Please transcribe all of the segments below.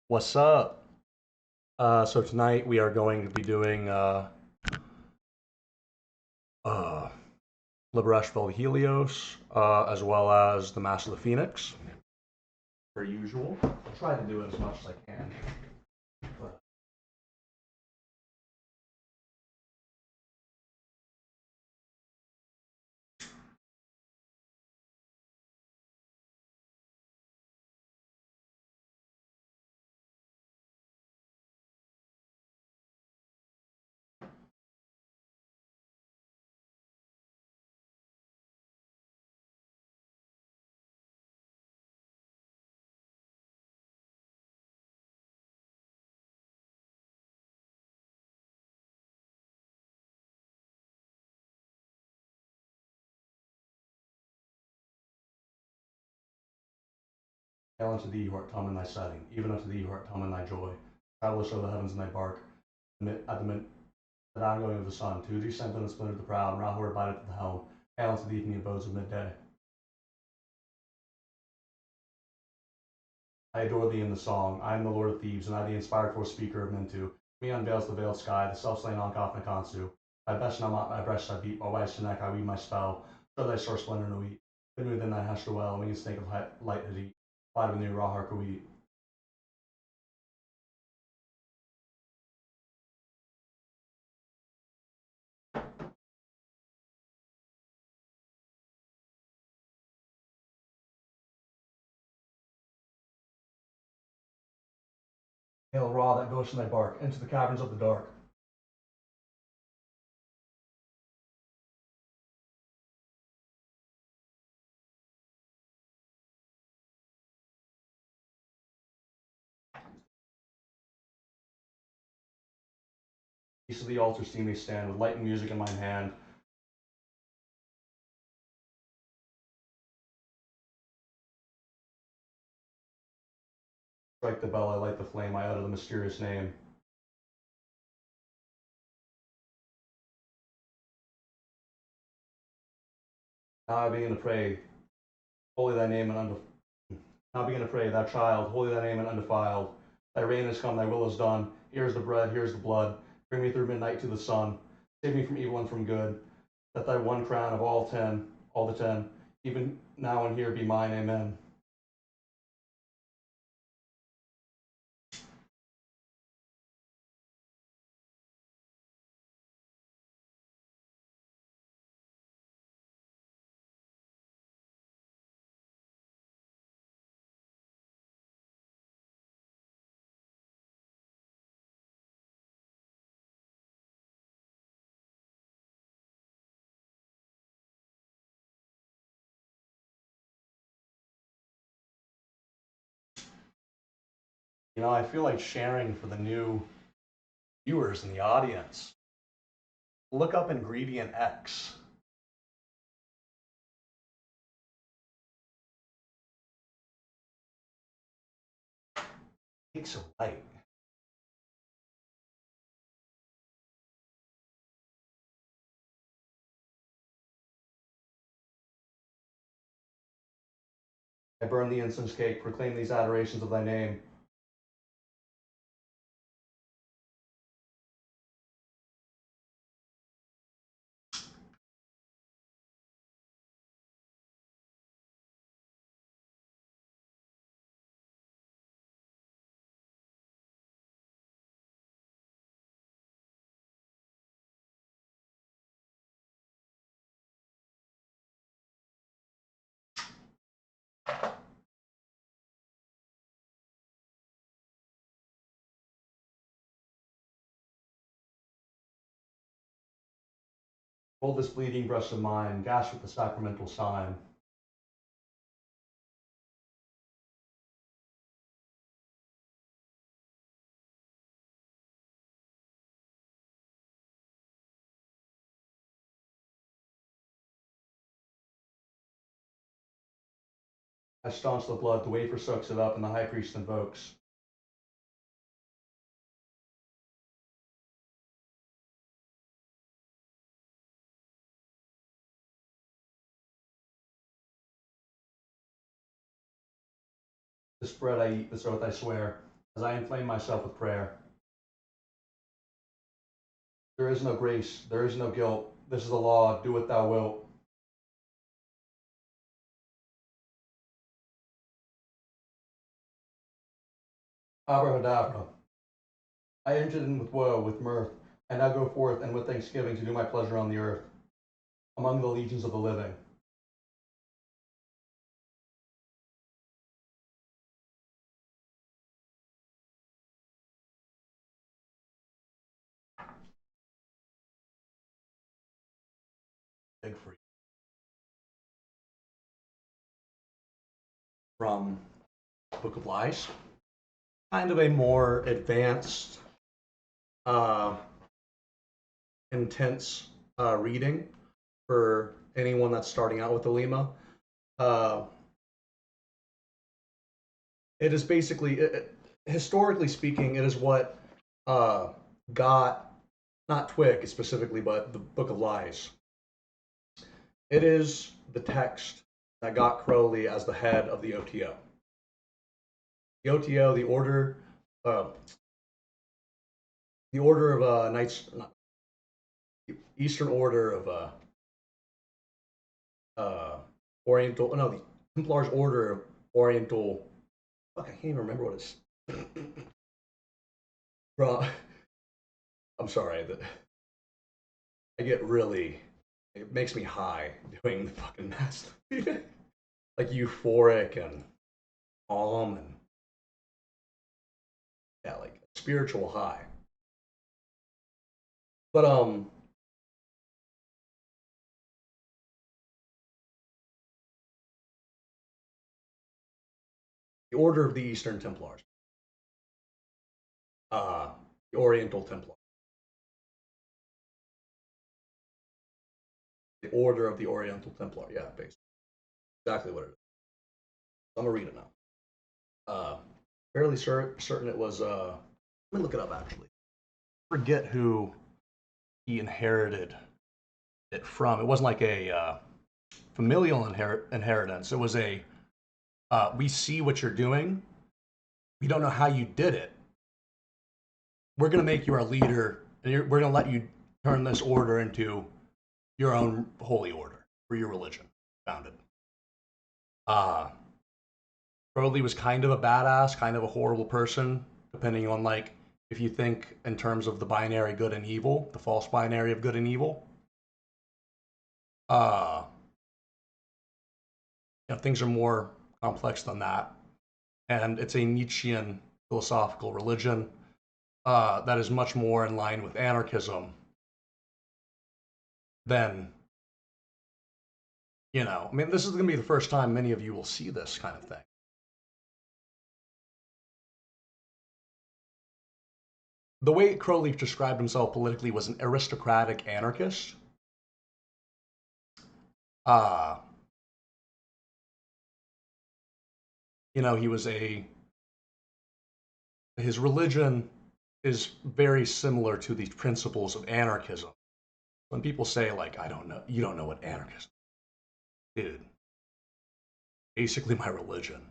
What's up? So tonight we are going to be doing uh, Liberash Helios, as well as the Mass of the Phoenix, per usual. I'll try to do it as much as I can. But hail unto thee who art come in thy setting, even unto thee who art come in thy joy. Travelers of the heavens in thy bark, at the ongoing of the sun, to thee sent in the splendor of the prow, and Rahor abideth at the helm. Hail unto thee from the abodes of midday. I adore thee in the song. I am the Lord of Thebes, and I the inspired force speaker of Mentu. Me unveils the veiled sky, the self-slain Ankh Nakansu. Thy best Namat, my breast I beat, while wise neck I weave my spell. Show thy source splendor no eat. Hid within thy hash well, winged snake of light had eat. Fly with new Rahar Kawit. Hail Ra that goest in thy bark, into the caverns of the dark. East of the altar see me stand, with light and music in mine hand. Strike the bell, I light the flame, I utter the mysterious name. Now I begin to pray, holy thy name and now begin to pray, thou child, holy thy name and undefiled. Thy reign is come, thy will is done. Here is the bread, here is the blood. Bring me through midnight to the sun. Save me from evil and from good. Let thy one crown of all the 10, even now and here be mine. Amen. I feel like sharing for the new viewers in the audience. Look up ingredient X. Takes a light. I burn the incense cake, proclaim these adorations of thy name. Hold this bleeding breast of mine, gasp with the sacramental sign. I staunch the blood, the wafer soaks it up, and the high priest invokes. This bread I eat, this oath I swear. as I inflame myself with prayer. There is no grace, there is no guilt. This is the law, do what thou wilt. Abrahadabra. I entered in with woe, with mirth, and now go forth and with thanksgiving to do my pleasure on the earth, among the legions of the living. Big free. From Book of Lies. Kind of a more advanced, uh, intense reading for anyone that's starting out with Thelema. It is basically, historically speaking, it is what got, not Twig specifically, but the Book of Lies. It is the text that got Crowley as the head of the OTO. The OTO, the Order of Knights, the Eastern Order of Oriental, no, the Templars Order of Oriental. Fuck, I can't even remember what it's. Bro, I'm sorry. I get really. It makes me high doing the fucking mass. Like euphoric and calm and yeah, like spiritual high. But the Order of the Eastern Templars, the Oriental Templar, the Order of the Oriental Templar. Yeah, basically, exactly what it is. I'm gonna read it now. Fairly certain it was. Let me look it up actually. Forget who he inherited it from. It wasn't like a familial inheritance. It was a we see what you're doing. We don't know how you did it. We're going to make you our leader, and we're going to let you turn this order into your own holy order for your religion founded. Crowley was kind of a badass, kind of a horrible person, depending on like if you think in terms of the binary good and evil, the false binary of good and evil. Things are more complex than that, and it's a Nietzschean philosophical religion that is much more in line with anarchism than, I mean, this is going to be the first time many of you will see this kind of thing. The way Crowley described himself politically was an aristocratic anarchist. He was his religion is very similar to the principles of anarchism. When people say, like, I don't know, you don't know what anarchism is. Dude, basically my religion.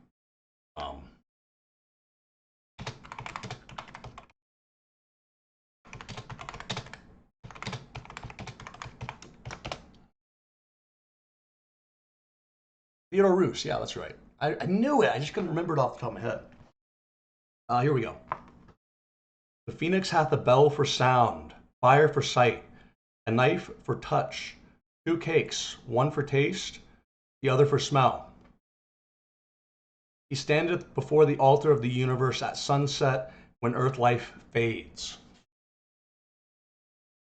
Theodore Roos, yeah, that's right. I knew it, I just couldn't remember it off the top of my head. Here we go. The phoenix hath a bell for sound, fire for sight, a knife for touch, 2 cakes, one for taste, the other for smell. He standeth before the altar of the universe at sunset when earth life fades.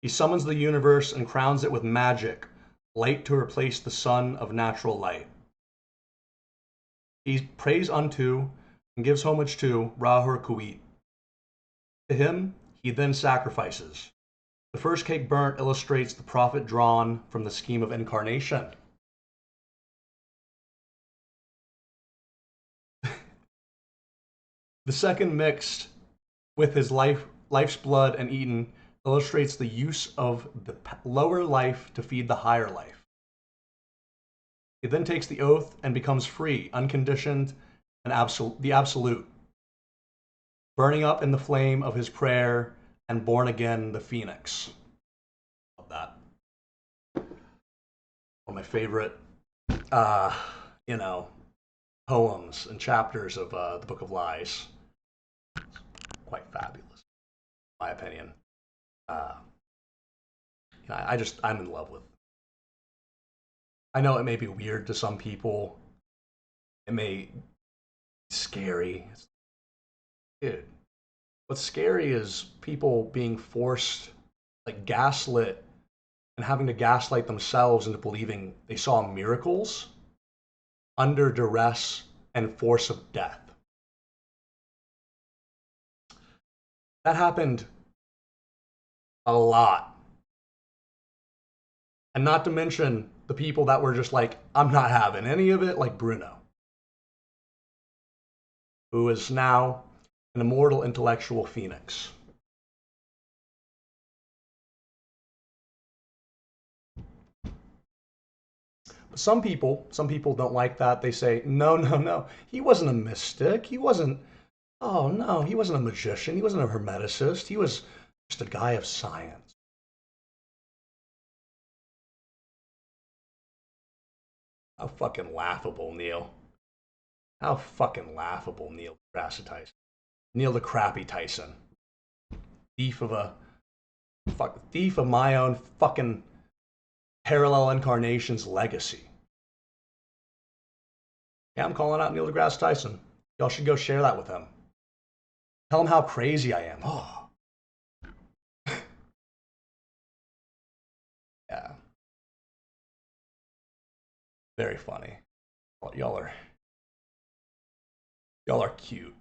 He summons the universe and crowns it with magic, light to replace the sun of natural light. He prays unto and gives homage to Rahur Kuit. To him he then sacrifices. The first cake burnt illustrates the profit drawn from the scheme of incarnation. The second mixed with his life's blood and eaten illustrates the use of the lower life to feed the higher life. He then takes the oath and becomes free, unconditioned, and the absolute. burning up in the flame of his prayer, and born again the phoenix. Love that. One of my favorite, you know, poems and chapters of the Book of Lies. Quite fabulous, in my opinion. I'm in love with. I know it may be weird to some people. It may be scary. Dude, what's scary is people being forced, like gaslit, and having to gaslight themselves into believing they saw miracles under duress and force of death. That happened a lot. And not to mention the people that were just like, I'm not having any of it, like Bruno, who is now an immortal intellectual phoenix. But some people don't like that. They say, no, no, no. He wasn't a mystic. He wasn't, oh no, he wasn't a magician. He wasn't a hermeticist. He was just a guy of science. How fucking laughable, Neil. How fucking laughable, Neil deGrasse Tyson. Neil the Crappy Tyson. Thief of a, thief of my own fucking parallel incarnation's legacy. Yeah, I'm calling out Neil deGrasse Tyson. Y'all should go share that with him. Tell him how crazy I am. Oh. Yeah. Very funny. Y'all are cute.